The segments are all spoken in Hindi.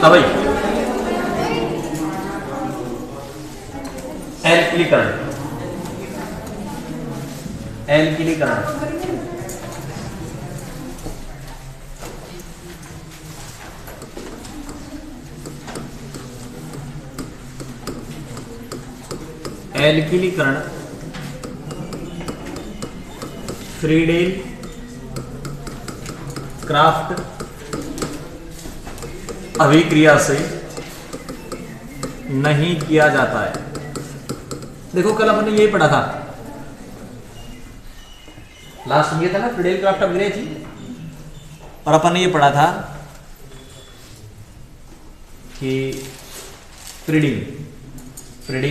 अब एल्किलीकरण, एल्किलीकरण एल्किलीकरण फ्रीडेल क्राफ्ट अभिक्रिया से नहीं किया जाता है। देखो कल अपन ने यही पढ़ा था, लास्ट में ये था ना, फ्रीडेल क्राफ्ट अभिक्रिया थी, और अपन ने ये पढ़ा था कि फ्रीडीन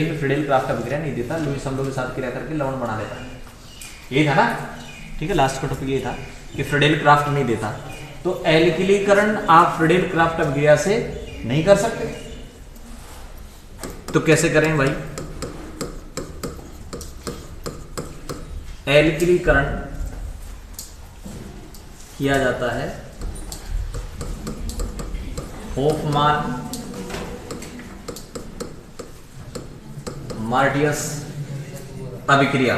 में फ्रीडेल क्राफ्ट अभिक्रिया नहीं देता, लुईस अम्लों के साथ क्रिया करके लवण बना देता है। यही था ना, ठीक है, लास्ट का टॉपिक ये था कि फ्रीडेल क्राफ्ट नहीं देता। तो एल्किलीकरण आप फ्रीडेल क्राफ्ट अभिक्रिया से नहीं कर सकते, तो कैसे करें भाई? एल्किलीकरण किया जाता है होफमान मार्टियस अभिक्रिया,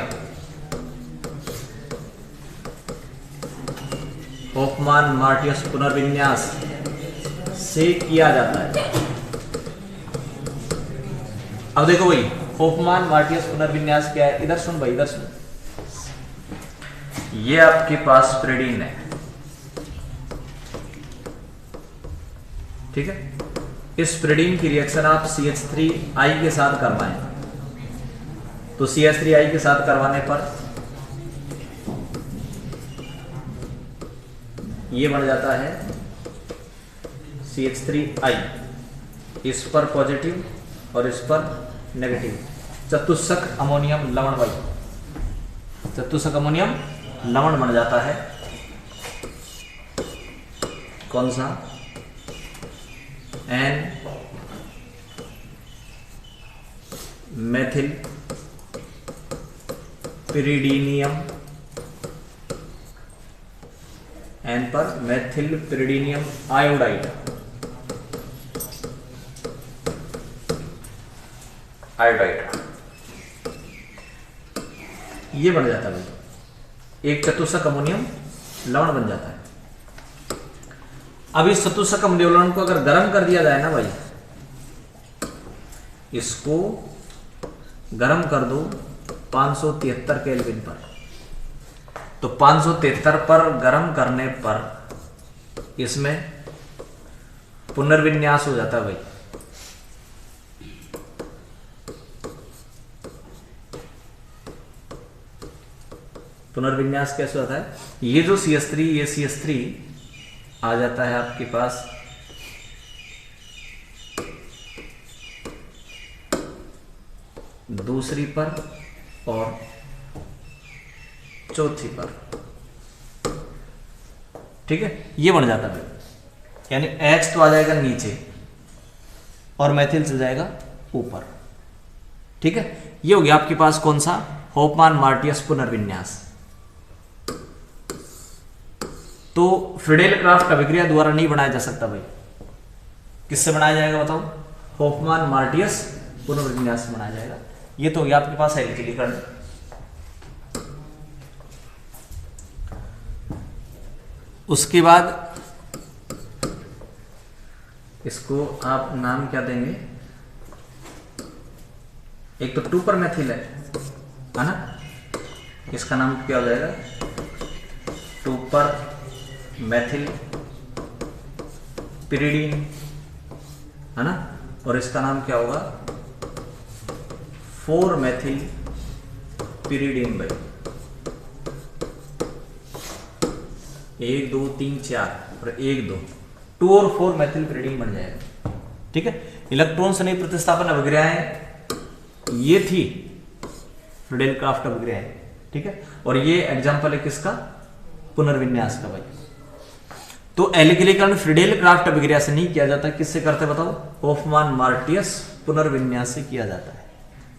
होफमान मार्टियस पुनर्विन्यास से किया जाता है। अब देखो भाई, होफमान मार्टियस पुनर्विन्यास क्या है? इधर सुन भाई, इधर सुन। ये आपके पास प्रिडीन है, ठीक है। इस प्रिडीन की रिएक्शन आप CH3I के साथ करवाएं, तो CH3I के साथ करवाने पर ये बन जाता है CH3I, इस पर पॉजिटिव और इस पर नेगेटिव, चतुष्क अमोनियम लवण वायु, चतुष्क अमोनियम लवण बन जाता है। कौन सा? N मेथिल पिरिडीनियम, N पर मेथिल पिरिडीनियम आयोडाइड, ये बन जाता है भाई, एक चतुष्क अमोनियम लवण बन जाता है। अब इस चतुष्क अमोनियम लवण को अगर गर्म कर दिया जाए ना भाई, इसको गर्म कर दो 573 केल्विन पर, तो 573 पर गर्म करने पर इसमें पुनर्विन्यास हो जाता है भाई। पुनर्विन्यास कैसे होता है? ये जो CH3, ये CH3 आ जाता है आपके पास दूसरी पर और चौथी पर, ठीक है, ये बन जाता है। यानी H तो आ जाएगा नीचे और मैथिल चल जाएगा ऊपर, ठीक है। ये हो गया आपके पास कौन सा? होफमान मार्टियस पुनर्विन्यास। तो फ्रीडेल क्राफ्ट अभिक्रिया द्वारा नहीं बनाया जा सकता भाई, किससे बनाया जाएगा बताओ? होफमान मार्टियस पुनर्विन्यास से बनाया जाएगा। ये तो हो गया आपके पास एल्किलीकरण। उसके बाद इसको आप नाम क्या देंगे? एक तो 2 पर मैथिल है ना, इसका नाम क्या हो जाएगा? 2 पर मैथिल पिरिडीन, है ना, और इसका नाम क्या होगा? 4 मैथिल पिरिडीन भाई। 1 2 3 4 और 1 2, 2 और 4 मैथिल पिरिडीन बन जाएगा, ठीक है। इलेक्ट्रॉन से नहीं प्रतिस्थापन अभिक्रियाएं ये थी फ्रीडेल क्राफ्ट अभिक्रियाएं, ठीक है। और ये एग्जाम्पल है किसका? पुनर्विन्यास का भाई। तो एल्किलीकरण फ्रीडेल क्राफ्ट अभिक्रिया से नहीं किया जाता, किससे करते बताओ? होफमान मार्टियस पुनर्विन्यास से किया जाता है।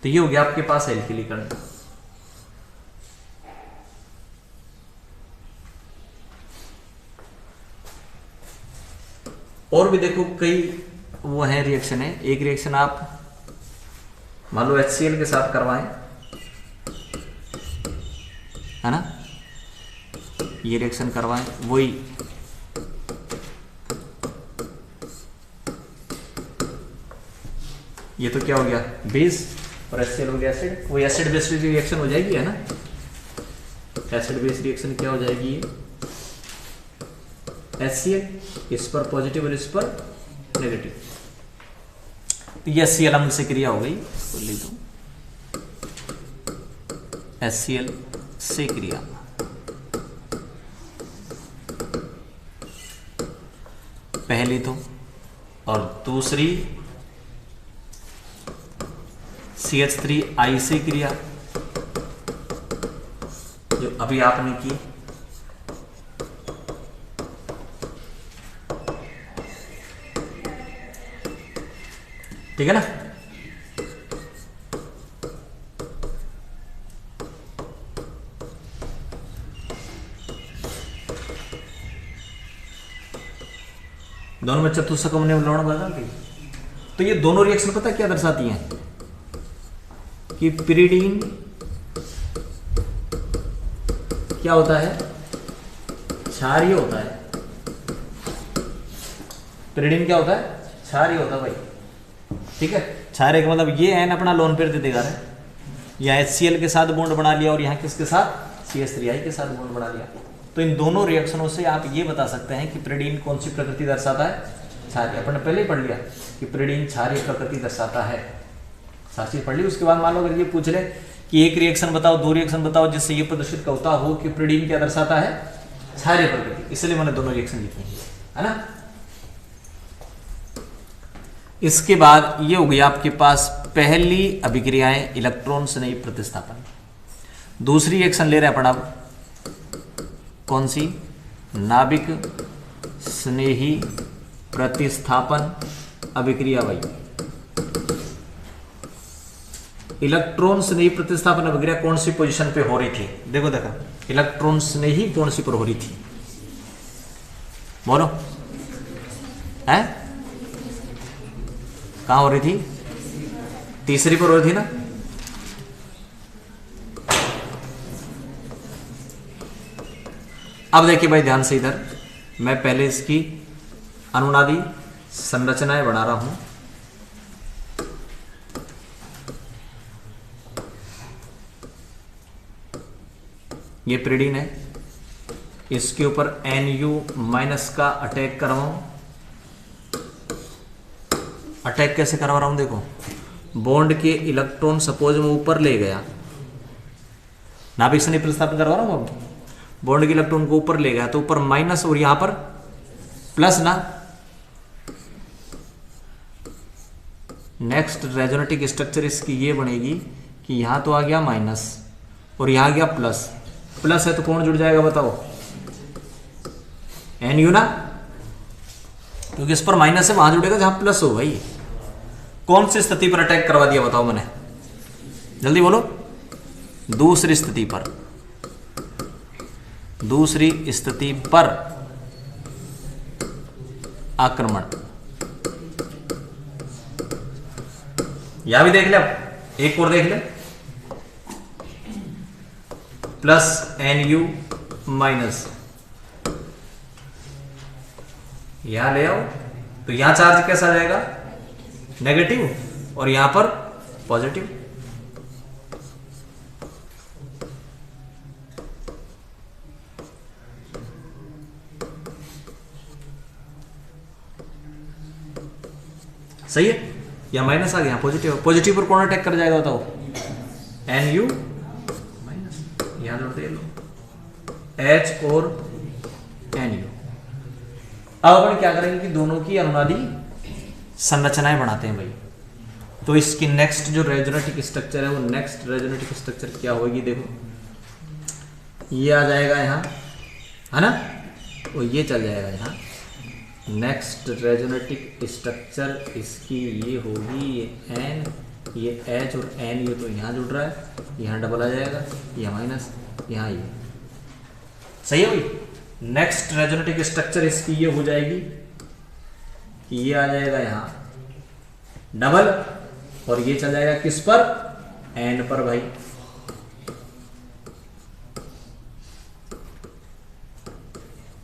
तो ये हो गया आपके पास एल्किलीकरण। और भी देखो कई वो है रिएक्शन है, एक रिएक्शन आप मान लो HCl के साथ करवाएं, है ना, ये रिएक्शन करवाएं, वही ये तो क्या हो गया बेस और HCl हो गया एसिड, वही एसिड बेस रिएक्शन हो जाएगी, है ना, एसिड बेस रिएक्शन क्या हो जाएगी, HCl इस पर पॉजिटिव और इस पर नेगेटिव, तो ये HCl अम्ल से क्रिया हो गई, तो लिख दो HCl से क्रिया। पहली तो, और दूसरी CH3I से क्रिया जो अभी आपने की, ठीक है ना। दोनों में चतुष्कम ने लवण बदलती, तो ये दोनों रिएक्शन पता क्या दर्शाती हैं कि पिरिडीन क्या होता है, क्षारीय होता है। पिरिडीन क्या होता है, क्षारीय होता है भाई, ठीक है। क्षारीय का मतलब ये एन अपना लोन पेयर दे देगा, यहाँ HCl के साथ बॉन्ड बना लिया और यहाँ किसके साथ, CH3I के साथ बॉन्ड बना लिया। तो इन दोनों रिएक्शनों से आप ये बता सकते हैं कि पिरिडीन कौन सी प्रकृति दर्शाता है, क्षारीय। अपन ने पहले ही पढ़ लिया कि पिरिडीन क्षारीय प्रकृति दर्शाता है, सारी चीज पढ़ ली। उसके बाद मान लो अगर ये पूछ ले कि एक रिएक्शन बताओ, दो रिएक्शन बताओ जिससे ये प्रदर्शित होता हो कि पिरिडीन क्या दर्शाता है, क्षारीय प्रकृति, इसलिए मैंने दोनों रिएक्शन लिखी है ना। इसके बाद ये हो गया आपके पास पहली अभिक्रियाएं इलेक्ट्रॉन स्नेही प्रतिस्थापन। दूसरी रिएक्शन ले रहे हैं अपन अब, कौन सी, नाभिक स्नेही प्रतिस्थापन अभिक्रिया भाई। इलेक्ट्रॉन स्नेही प्रतिस्थापन अभिक्रिया कौन सी पोजीशन पे हो रही थी, देखो देखो इलेक्ट्रॉन स्नेही कौन सी पर हो रही थी, बोलो है, कहां हो रही थी, तीसरी पर हो रही थी ना। अब देखिए भाई ध्यान से, इधर मैं पहले इसकी अनुनादी संरचनाएं बना रहा हूं। ये पिरिडीन है, इसके ऊपर Nu- का अटैक करवाऊं। अटैक कैसे करवा रहा हूं, देखो बॉन्ड के इलेक्ट्रॉन सपोज में ऊपर ले गया, नाभिक स्नेही प्रतिस्थापन करवा रहा हूं, अब बॉन्ड के इलेक्ट्रॉन को ऊपर ले गया तो ऊपर माइनस और यहां पर प्लस ना। नेक्स्ट रेजोनेटिक स्ट्रक्चर इसकी ये बनेगी कि यहां तो आ गया माइनस और यहां आ गया प्लस, प्लस है तो कौन जुड़ जाएगा बताओ, Nu ना, क्योंकि इस पर माइनस है वहां जुड़ेगा जहां प्लस हो भाई। कौन सी स्थिति पर अटैक करवा दिया बताओ मैंने, जल्दी बोलो, दूसरी स्थिति पर, दूसरी स्थिति पर आक्रमण। यहां भी देख ले, एक और देख ले, प्लस Nu-, यहां ले आओ तो यहां चार्ज कैसा आ जाएगा, नेगेटिव, और यहां पर पॉजिटिव। सही है, या माइनस आ गया, पॉजिटिव, पॉजिटिव पर कौन अटैक कर जाएगा बताओ, Nu-, यहां जोड़ दे लो H और Nu। अब अपन क्या करेंगे कि दोनों की अनुनादी संरचनाएं बनाते हैं भाई। तो इसकी नेक्स्ट जो रेजोनेटिक स्ट्रक्चर है वो नेक्स्ट रेजोनेटिक स्ट्रक्चर क्या होगी, देखो ये आ जाएगा यहाँ, है ना, और ये चल जाएगा यहाँ। नेक्स्ट रेजोनेटिक स्ट्रक्चर इसकी ये होगी, ये N, ये H और N, ये तो यहाँ जुड़ रहा है, यहाँ डबल आ जाएगा, यहाँ माइनस, यहाँ ये, सही है भाई। नेक्स्ट रेजोनेटिक स्ट्रक्चर इसकी ये हो जाएगी कि ये आ जाएगा यहाँ डबल, और ये चल जाएगा किस पर, एन पर भाई।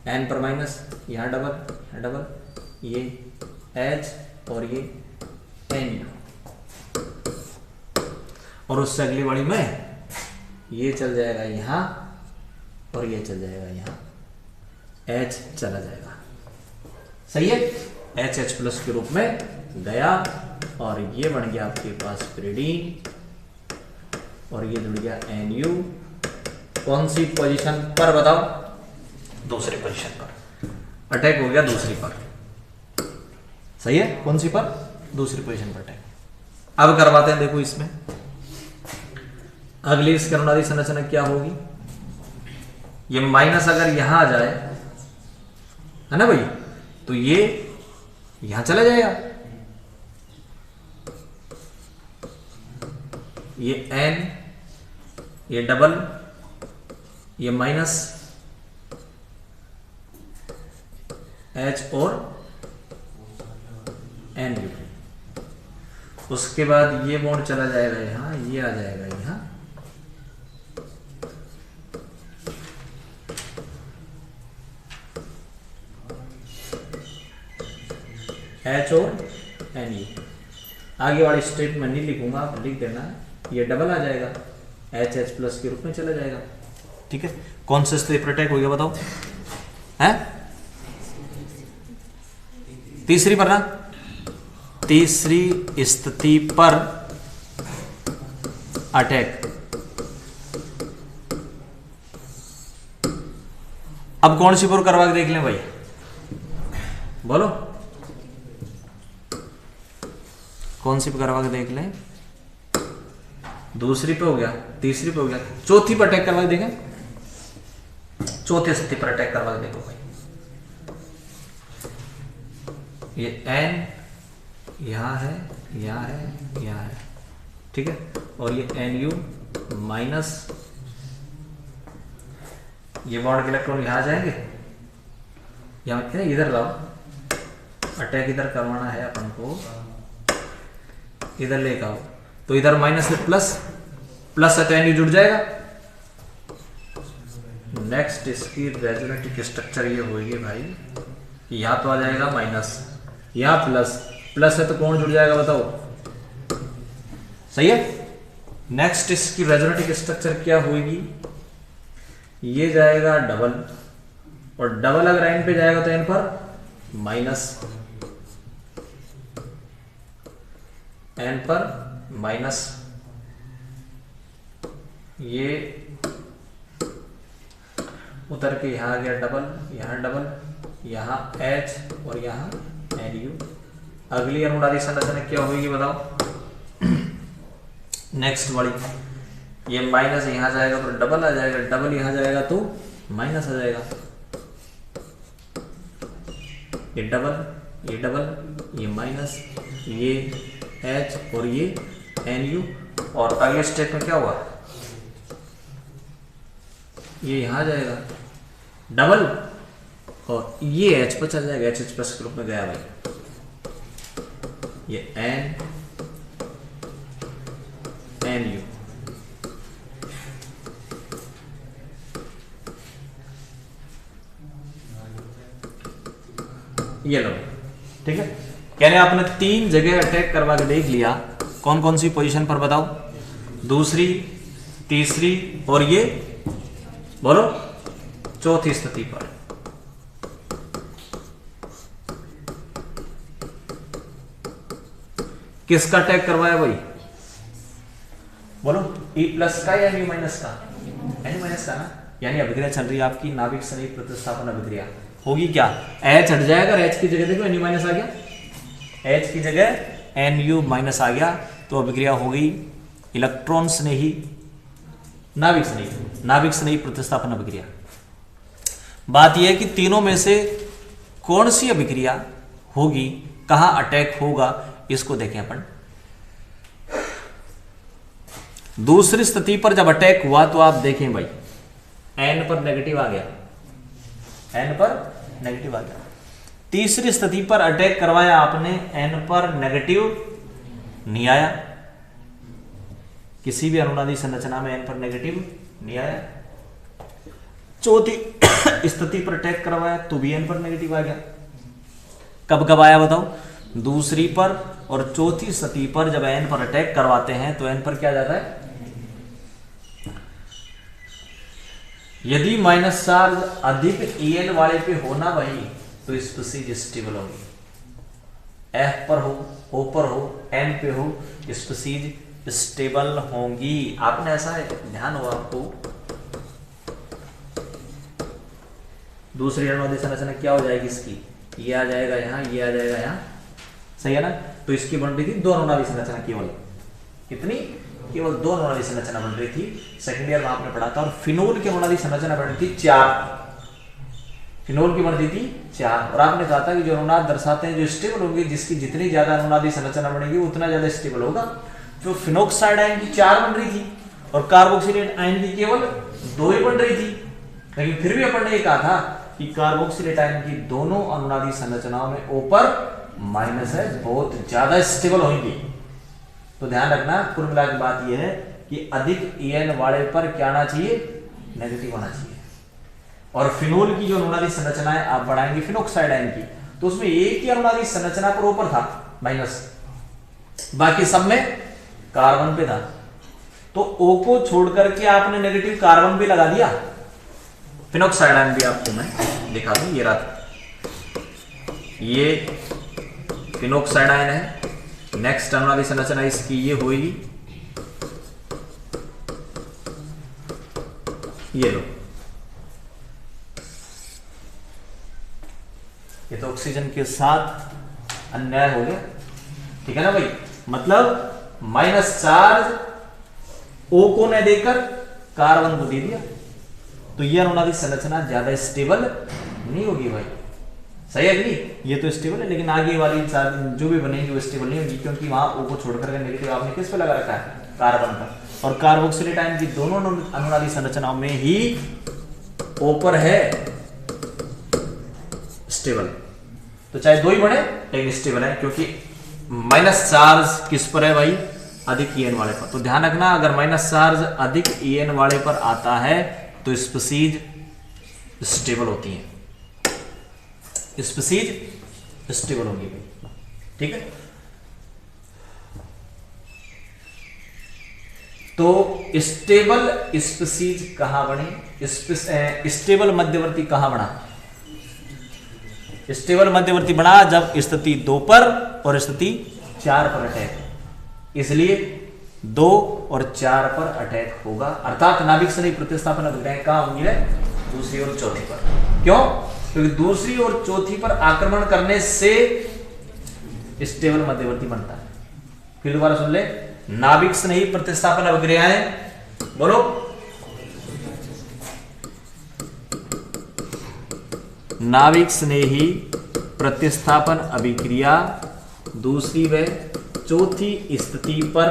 एन पर माइनस, यहां डबल डबल, ये एच और ये एन यू, और उससे अगली बारी में ये चल जाएगा यहां और ये चल जाएगा यहां, एच चला जाएगा। सही है, एच एच प्लस के रूप में गया, और ये बन गया आपके पास पिरिडीन, और ये जुड़ गया एन यू। कौन सी पोजीशन पर बताओ, दूसरी पोजीशन पर अटैक हो गया, दूसरी पर। सही है, कौन सी पर, दूसरी पोजीशन पर अटैक। अब करवाते हैं, देखो इसमें अगली इस करुणादी संरचना क्या होगी, ये माइनस अगर यहां आ जाए, है ना भाई, तो ये यहां चला जाएगा, ये एन, ये डबल, ये माइनस एच और एन यू। उसके बाद ये बॉन्ड चला जाएगा यहां, ये आ जाएगा यहां, एच और एन यू। आगे वाली स्टेप में नहीं लिखूंगा, आप लिख देना, ये डबल आ जाएगा, एच एच प्लस के रूप में चला जाएगा। ठीक है, कौन सा स्थिति पर अटैक हो गया बताओ, है तीसरी पर ना, तीसरी स्थिति पर अटैक। अब कौन सी पर करवा के देख लें भाई, बोलो कौन सी पे करवा के देख लें, दूसरी पे हो गया, तीसरी पे हो गया, चौथी पर अटैक करवा के देखें, चौथी स्थिति पर अटैक करवा के देखो भाई। ये एन यहां है, यहां है, यहां है, ठीक है, और ये एन यू माइनस, ये बॉन्ड के इलेक्ट्रॉन यहां आ जाएंगे, यहां इधर लाओ, अटैक इधर करवाना है अपन को, इधर लेकर आओ, तो इधर माइनस से प्लस, प्लस है तो एन यू जुड़ जाएगा। नेक्स्ट इसकी रेजोनेटिक स्ट्रक्चर ये होगी भाई, यहां तो आ जाएगा माइनस, यहां प्लस, प्लस है तो कौन जुड़ जाएगा बताओ, सही है। नेक्स्ट इसकी रेजोनेटिक स्ट्रक्चर क्या होगी, ये जाएगा डबल, और डबल अगर एन पे जाएगा तो एन पर माइनस, एन पर माइनस, ये उतर के यहां आ गया डबल, यहां डबल, यहां एच और यहां एन यू। अगली अनुनादी संरचना क्या होगी बताओ, नेक्स्ट वाली, ये माइनस यहां जाएगा तो डबल आ जाएगा, डबल यहां जाएगा तो माइनस आ जाएगा, ये डबल, ये डबल, ये माइनस, ये एच और ये एन यू। और अगले स्टेप में क्या हुआ, ये यहां आ जाएगा डबल, और ये एच पर चल जाएगा, एच एच प्लस के रूप में गया भाई, ये एन एन यू, ये लो, ठीक है। यानी आपने 3 जगह अटैक करवा के देख लिया, कौन कौन सी पोजीशन पर बताओ, दूसरी, तीसरी और ये बोलो चौथी स्थिति पर। किसका अटैक करवाया भाई, बोलो ई प्लस का या एन माइनस का, एन माइनस का ना। यानी अभिक्रिया चल रही है आपकी नाभिक संयुक्त प्रतिस्थापन अभिक्रिया, होगी क्या, एच हट जाएगा, एच की जगह देखो एन यू माइनस आ गया, एच की जगह एन यू माइनस आ गया, तो अभिक्रिया हो गई इलेक्ट्रॉन स्नेही नाभिक स्नेही प्रतिस्थापन अभिक्रिया। बात यह है कि तीनों में से कौन सी अभिक्रिया होगी, कहां अटैक होगा, इसको देखें अपन। दूसरी स्थिति पर जब अटैक हुआ तो आप देखें भाई, एन पर नेगेटिव आ गया, एन पर नेगेटिव आ गया। तीसरी स्थिति पर अटैक करवाया आपने, एन पर नेगेटिव, नहीं आया, किसी भी अनुनादी संरचना में n पर नेगेटिव नहीं आया। चौथी स्थिति पर अटैक करवाया तो भी n पर नेगेटिव आ गया। कब कब आया बताओ? दूसरी पर और चौथी स्थिति पर जब n पर अटैक करवाते हैं तो n पर क्या जाता है? यदि माइनस चार्ज अधिक En वाले पे होना वही तो स्पीसीज स्टेबल होगी। F पर हो, O पर हो, N पे हो, स्पीसीज स्टेबल होंगी। आपने ऐसा ध्यान हो आपको, दूसरी अनुनादी संरचना क्या हो जाएगी इसकी? ये आ जाएगा यहाँ, ये आ जाएगा यहाँ, सही है ना? तो इसकी बन रही थी दो अनुनादी संरचना, केवल कितनी? केवल दो अनुनादी संरचना बन रही थी। सेकंड ईयर में आपने पढ़ा था। और फिनोल की अनुनादी संरचना बन रही थी 4, फिनोल की बन रही थी 4। और आपने कहा था कि जो अनुनाद दर्शाते हैं जो स्टेबल होंगे, जिसकी जितनी ज्यादा अनुनादी संरचना बनेगी उतना ज्यादा स्टेबल होगा। जो फिनोक्साइड आयन की 4 बन रही थी और कार्बोक्सिलेट आयन की केवल 2 ही बन रही थी, लेकिन फिर भी अपन ने कहा था कि कार्बोक्सिलेट आयन की दोनों अनुनादी संरचनाओं में O पर माइनस है, बहुत ज्यादा स्टेबल होंगी। तो ध्यान रखना, कुल मिला के बात यह है कि अधिक En वाले पर क्या आना चाहिए? नेगेटिव होना चाहिए। और फिनोल की जो अनुनादी संरचना है आप बढ़ाएंगे फिनोक्साइड आयन की, तो उसमें एक ही अनुनादी संरचना पर ऊपर था माइनस, बाकी सब में कार्बन पे था। तो O को छोड़ करके आपने नेगेटिव कार्बन भी लगा दिया। फिनोक्साइड आयन भी आपको मैं दिखा दूं, ये रहा, ये फिनोक्साइड आयन है। नेक्स्ट अनुनादी संरचना इसकी ये होगी, ये लो, ये तो ऑक्सीजन के साथ अन्याय हो गया, ठीक है ना भाई? मतलब माइनस चार्ज O को न देकर कार्बन को दे दिया, तो ये अनुनादी संरचना ज्यादा स्टेबल नहीं होगी भाई, सही है कि नहीं? ये तो स्टेबल है, लेकिन आगे वाली जो भी बनेगी वो स्टेबल नहीं होगी, क्योंकि वहां O को छोड़कर नेगेटिव आपने किस पे लगा रखा है? कार्बन पर। और कार्बोक्सिलेट आयन की दोनों अनुनादी संरचनाओं में ही O पर है स्टेबल, तो चाहे 2 ही बने लेकिन स्टेबल है, क्योंकि माइनस चार्ज किस पर है भाई? अधिक En वाले पर। तो ध्यान रखना, अगर माइनस चार्ज अधिक En वाले पर आता है तो स्पीसीज स्टेबल होती है, स्पीसीज स्टेबल होगी, ठीक है? तो स्टेबल स्पीसीज कहां बने? स्टेबल मध्यवर्ती कहां बना? स्टेबल मध्यवर्ती बना जब स्थिति 2 पर और स्थिति 4 पर अटैक, इसलिए 2 और 4 पर अटैक होगा, अर्थात नाभिक स्नेही प्रतिस्थापन अभिक्रियाएं कहां होंगी? दूसरी और चौथी पर। क्यों? क्योंकि दूसरी और चौथी पर आक्रमण करने से स्टेबल मध्यवर्ती बनता है। फिर दोबारा सुन ले, नाभिक स्नेही प्रतिस्थापन अभिक्रियाएं, बोलो, नाभिक स्नेही प्रतिस्थापन अभिक्रिया दूसरी व चौथी स्थिति पर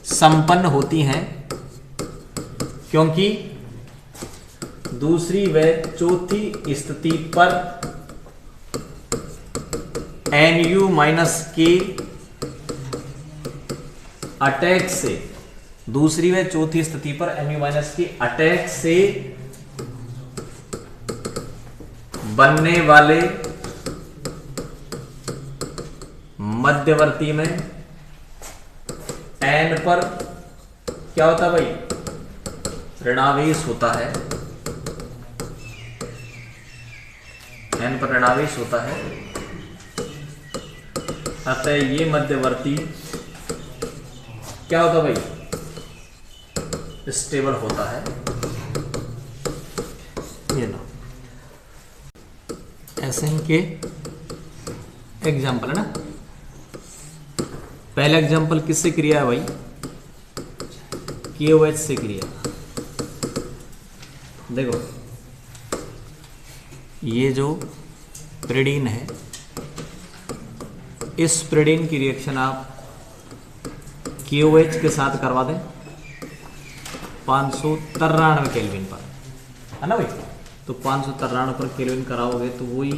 संपन्न होती हैं, क्योंकि दूसरी व चौथी स्थिति पर Nu- के अटैक से, दूसरी व चौथी स्थिति पर Nu- के अटैक से बनने वाले मध्यवर्ती में N पर क्या होता है भाई? ऋणावेश होता है, N पर ऋणावेश होता है, अतः ये मध्यवर्ती क्या होता भाई? स्टेबल होता है। ये लो, ऐसे के एग्जाम्पल है ना। पहला एग्जाम्पल किससे क्रिया है भाई? KOH से क्रिया। देखो ये जो प्रिडीन है, इस प्रिडीन की रिएक्शन आप KOH के साथ करवा दें 593 केल्विन पर, है ना भाई? तो 593 पर केल्विन कराओगे तो वही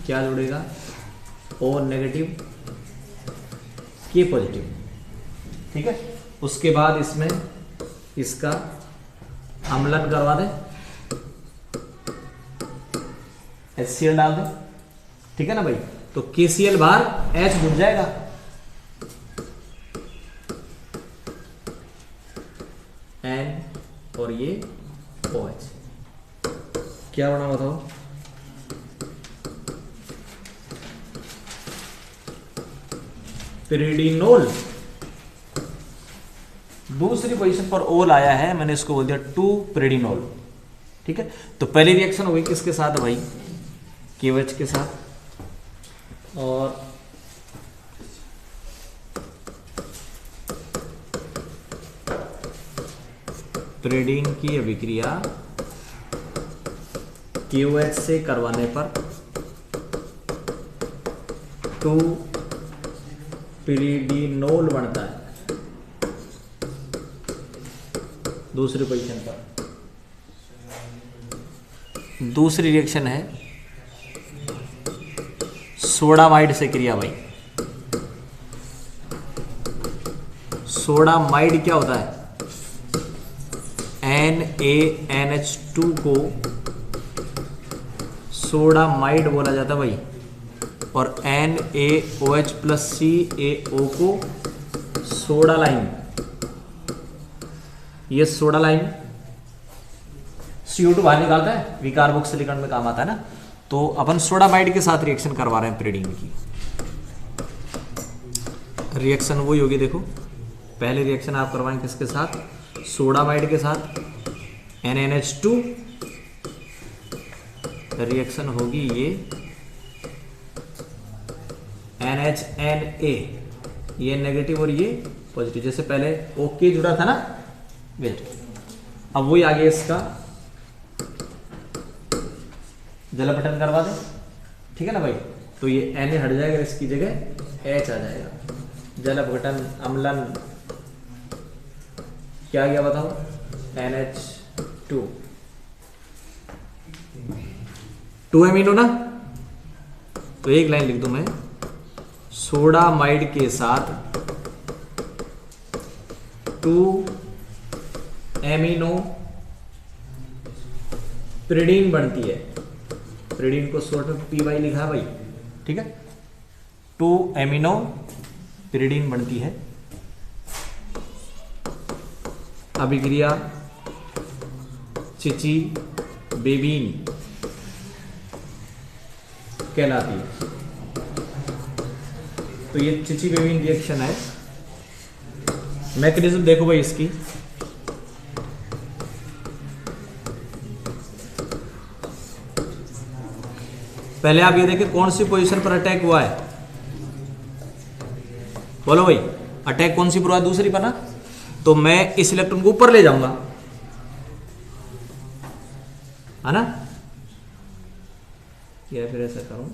क्या जुड़ेगा? O नेगेटिव, K पॉजिटिव, ठीक है। उसके बाद इसमें इसका अम्लन करवा दें, HCl डाल दें, ठीक है ना भाई। तो KCl बाहर, H बुझ जाएगा, N और ये OH, क्या बना बताओ? पिरिडिनोल। दूसरी पोजीशन पर ओल आया है, मैंने इसको बोल दिया 2 पिरिडिनोल, ठीक है। तो पहली रिएक्शन हुई किसके साथ भाई? KOH के साथ, और पिरिडीन की अभिक्रिया KOH से करवाने पर 2 पिरिडिनोल बनता है दूसरी पोजीशन पर। दूसरी रिएक्शन है सोडामाइड से क्रिया भाई। सोडामाइड क्या होता है? NaNH2 को सोडामाइड बोला जाता है भाई, और NaOH प्लस CaO को सोडा लाइम। ये सोडा लाइम CO2 बाहर निकालता है, विकार्बोक्सिलीकरण में काम आता है ना। तो अपन सोडामाइड के साथ रिएक्शन करवा रहे हैं पिरिडीन की। रिएक्शन वही होगी, देखो पहले रिएक्शन आप करवाएं किसके साथ? सोडामाइड के साथ, NaNH2। रिएक्शन होगी ये NHNA, ये नेगेटिव और ये पॉजिटिव, जैसे पहले ओके जुड़ा था ना, वेट। अब वही आगे इसका जलापटन करवा दे, ठीक है ना भाई। तो ये Na हट जाएगा, इसकी जगह H आ जाएगा। जलापटन, अम्लन, क्या गया बताओ? NH2, 2 एमिनो ना। तो एक लाइन लिख दूं मैं, सोडामाइड के साथ 2 एमिनो पिरिडीन बनती है। पिरिडीन को शॉर्ट में PY लिखा है भाई, ठीक है। 2 एमिनो पिरिडीन बनती है। अभिक्रिया चिचिबेबीन कहलाती है। तो ये चिचिबेबीन रिएक्शन है। मैकेनिज्म देखो भाई इसकी, पहले आप ये देखिए कौन सी पोजीशन पर अटैक हुआ है, बोलो भाई। अटैक कौन सी पर हुआ? दूसरी पर ना। तो मैं इस इलेक्ट्रॉन को ऊपर ले जाऊंगा, है ना, या फिर ऐसा करूं,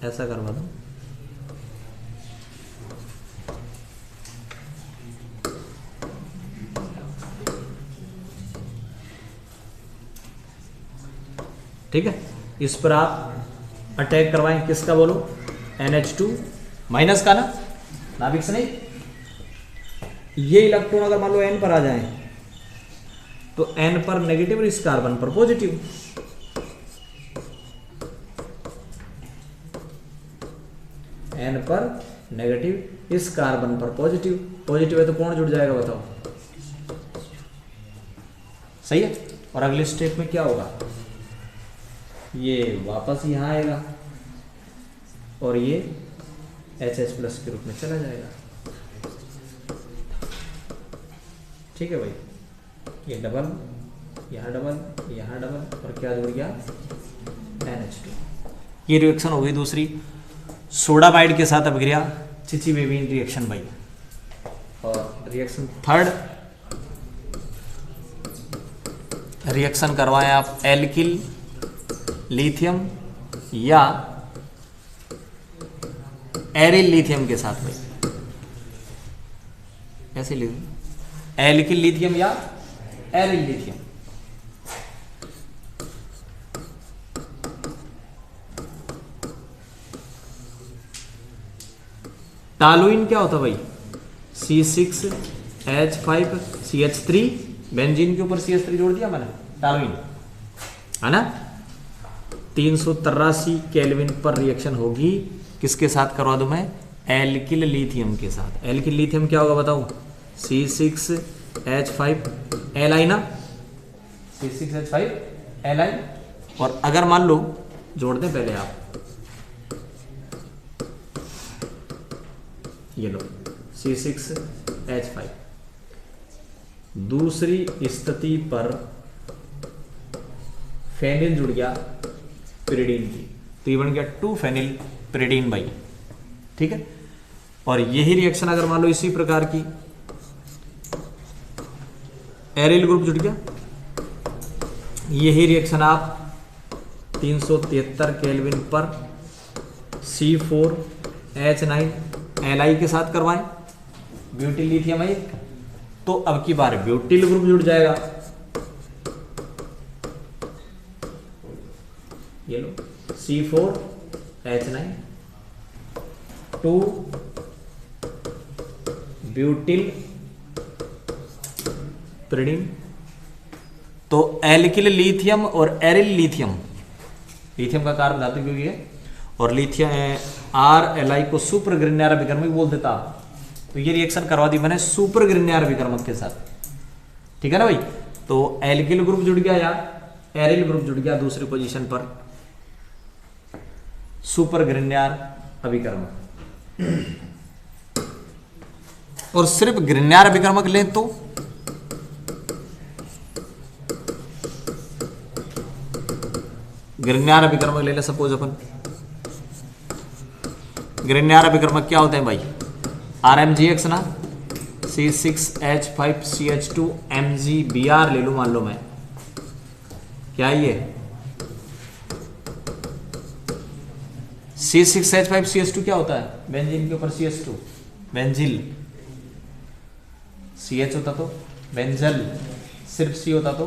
ऐसा करवा दूं। ठीक है, इस पर आप अटैक करवाएं, किसका बोलो? NH2 माइनस का ना, नाभिक से नहीं। ये इलेक्ट्रॉन अगर मान लो N पर आ जाए तो N पर नेगेटिव और इस कार्बन पर पॉजिटिव। N पर नेगेटिव, इस कार्बन पर पॉजिटिव। पॉजिटिव है तो कौन जुड़ जाएगा बताओ? सही है। और अगले स्टेप में क्या होगा? ये वापस यहां आएगा और ये HH प्लस के रूप में चला जाएगा। ठीक है भाई, ये डबल, यहाँ डबल, यहाँ डबल, और क्या जुड़ गया? NH2। ये रिएक्शन हो गई दूसरी, सोडामाइड के साथ अभिक्रिया चिचिबेबीन रिएक्शन भाई। और रिएक्शन थर्ड, रिएक्शन करवाएं आप एल्किल लिथियम या एरिल लिथियम के साथ भाई। ऐसे लिख, एल्किल लिथियम या एरिल लिथियम। टालुइन क्या होता है भाई, C6H5CH3, बेंजीन के ऊपर CH3 जोड़ दिया मैंने, टालुइन है ना। 383 केल्विन पर रिएक्शन होगी, किसके साथ करवा दूं मैं, एल्किल लिथियम के साथ। एल्किल लिथियम क्या होगा बताऊं, C6H5Li ना, C6H5Li। और अगर मान लो जोड़ दें पहले आप, ये लो C6H5, दूसरी स्थिति पर फेनिल जुड़ गया पिरिडीन की, तो ये बन गया 2 फेनिल पिरिडीन भाई, ठीक है। और यही रिएक्शन अगर मान लो इसी प्रकार की एरिल ग्रुप जुड़ गया, यही रिएक्शन आप 373 केल्विन पर C4H9Li के साथ करवाएं, ब्यूटिल लिथियम है, तो अब की बार ब्यूटिल ग्रुप जुड़ जाएगा, ये लो C4H9 2 ब्यूटिल पिरिडीन। तो एल्किल लिथियम और एरिल लिथियम, लिथियम का कार्बन धातु क्योंकि है, और लिथियम RLi को सुपर ग्रिग्नार अभिकर्मक बोल देता, तो ये रिएक्शन करवा दी मैंने सुपर ग्रिग्नार अभिकर्मक के साथ, ठीक है ना भाई। तो एल्किल ग्रुप जुड़ गया या एरिल ग्रुप जुड़ गया दूसरी पोजीशन पर सुपर ग्रिग्नार अभिकर्मक। और सिर्फ ग्रिग्नार अभिकर्मक लें तो ग्रिग्नार अभिकर्मक ले ले, सपोज अपन ग्रिग्नार अभिकर्मक क्या होते हैं भाई, RMGX ना, C6H5CH2 MgBr ले लूं, मान लो मैं, क्या ये C6H5CH2 क्या होता है, बेंजीन के ऊपर CH2, बेंजिल, CH होता तो बेंजल, सिर्फ C होता तो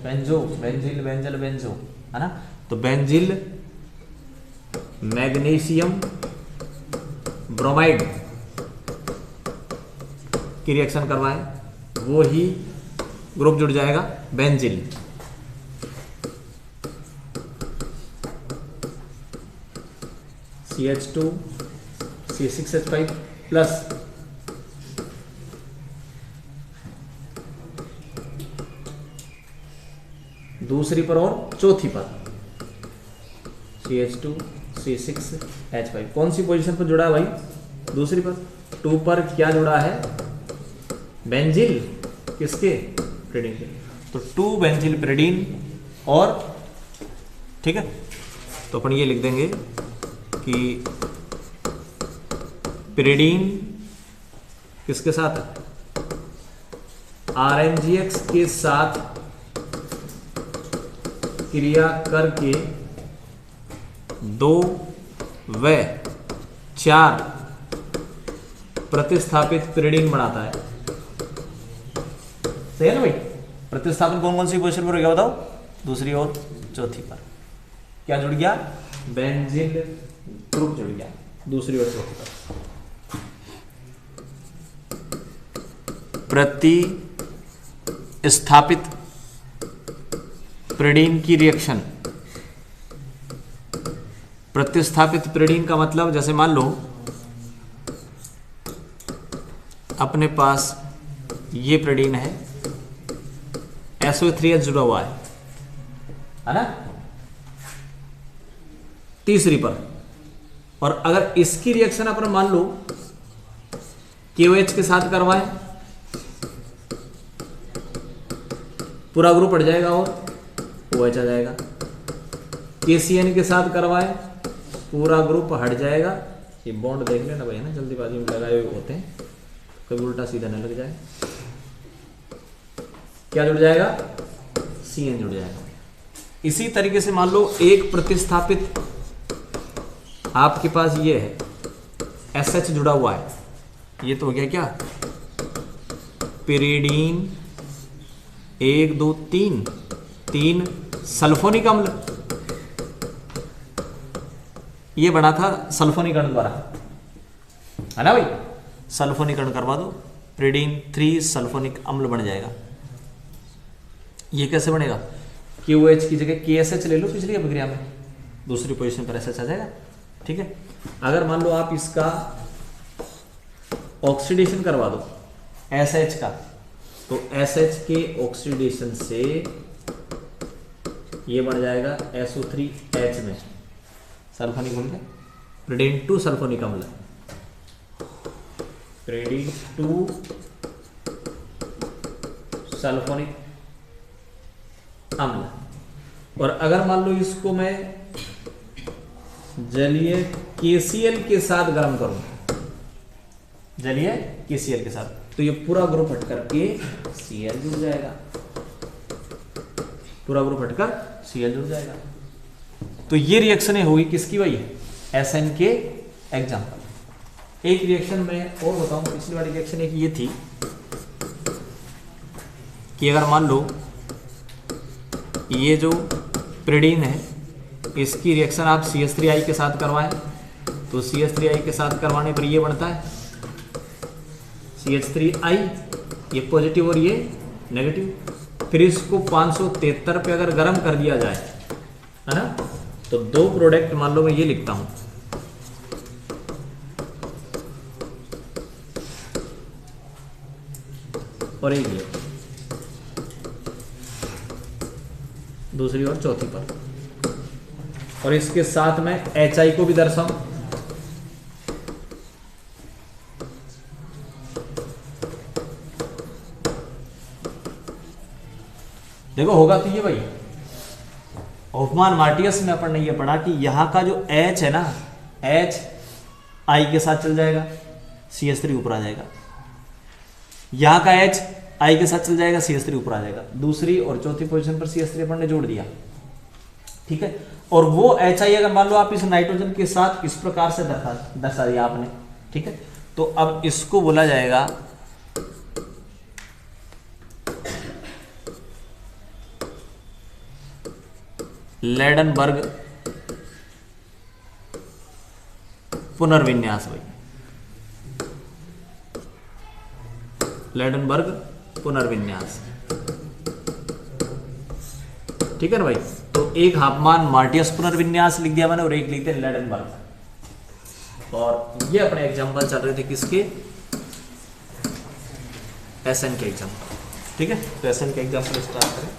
बेंजो, बेंजिल बेंजल बेंजो, है ना। तो बेंजिल मैग्नीशियम ब्रोमाइड की रिएक्शन करवाएं, वो ही ग्रुप जुड़ जाएगा बेंजिल। CH2 C6H5 प्लस दूसरी पर और चौथी पर CH2 C6H5, कौन सी पोजीशन पर जुड़ा है भाई, दूसरी पर। 2 पर क्या जुड़ा है, बेंजिल, किसके, पिरिडीन के, तो 2 बेंजिल पिरिडीन। और ठीक है, तो अपन ये लिख देंगे कि पिरिडीन किसके साथ है, RMGX के साथ क्रिया करके 2 व 4 प्रतिस्थापित पिरिडीन बनाता है, सही है ना भाई। प्रतिस्थापन कौन कौन सी पोजीशन पर हो गया बताओ, दूसरी और चौथी पर क्या जुड़ गया, बेंजीन ग्रुप जुड़ गया दूसरी और चौथी पर। प्रतिस्थापित पिरिडीन की रिएक्शन, प्रतिस्थापित पिरिडीन का मतलब जैसे मान लो अपने पास ये पिरिडीन है, SO3H जुड़ा हुआ है ना, तीसरी पर, और अगर इसकी रिएक्शन अपन मान लो KOH के साथ करवाएं, पूरा ग्रुप हट जाएगा और OH आ जाएगा। KCN के साथ करवाएं, पूरा ग्रुप हट जाएगा। ये बॉन्ड देख लेना भाई, है ना, जल्दीबाजी में लगाए हुए होते हैं, कभी उल्टा सीधा न लग जाए। क्या जुड़ जाएगा, CN जुड़ जाएगा। इसी तरीके से मान लो एक प्रतिस्थापित आपके पास ये है, SH जुड़ा हुआ है, ये तो हो गया क्या, पिरिडीन 1 2 3 सल्फोनिक अम्ल, ये बना था सल्फोनिक अणु द्वारा, है ना भाई। सल्फोनीकरण करवा दो, प्रिडीन 3 सल्फोनिक अम्ल बन जाएगा। ये कैसे बनेगा, KOH की जगह KSH ले लो, पिछली अभिक्रिया में दूसरी पोजीशन पर SH आ जाएगा। ठीक है, अगर मान लो आप इसका ऑक्सीडेशन करवा दो SH का, तो SH के ऑक्सीडेशन से ये बन जाएगा SO3H में सल्फोनिक बोल के प्रिडीन 2 सल्फोनिक अम्ल, प्रिडीन 2 सल्फोनिक अम्ल। और अगर मान लो इसको मैं जलीय KCl के साथ गर्म करूं, जलीय KCl के साथ, तो ये पूरा ग्रुप हटकर KCl जुड़ जाएगा, पूरा ग्रुप हटकर Cl जुड़ जाएगा। तो ये रिएक्शन होगी किसकी भाई, SN के एग्जाम्पल। एक रिएक्शन में और बताऊं, पिछली वाली रिएक्शन एक ये थी कि अगर मान लो ये जो प्रिडीन है इसकी रिएक्शन आप CH3I के साथ करवाएं, तो CH3I के साथ करवाने पर ये बनता है CH3I, ये पॉजिटिव और ये नेगेटिव। फिर इसको 573 पे अगर गर्म कर दिया जाए, है ना, तो दो प्रोडक्ट मान लो मैं ये लिखता हूं, और एक ये दूसरी और चौथी पर, और इसके साथ में HI को भी दर्शाऊं, देखो होगा तो ये भाई होफमान मार्टियस में अपन ने ये पढ़ा कि यहां का जो H है ना, H I के साथ चल जाएगा, CH3 ऊपर आ जाएगा, यहां का H I के साथ चल जाएगा, CH3 ऊपर आ जाएगा। दूसरी और चौथी पोजीशन पर CH3 अपन ने जोड़ दिया, ठीक है। और वो HI अगर मान लो आप इस नाइट्रोजन के साथ इस प्रकार से दर्शा दिया आपने, ठीक है, तो अब इसको बोला जाएगा लेडनबर्ग पुनर्विन्यास। भाई लेडनबर्ग पुनर्विन्यास, ठीक है ना भाई। तो एक हाफमान मार्टियस पुनर्विन्यास लिख दिया मैंने और एक लिख दिया लेडनबर्ग। और ये अपने एग्जांपल चल रहे थे किसके, SN के एग्जांपल, ठीक है। तो SN के एग्जांपल स्टार्ट करें।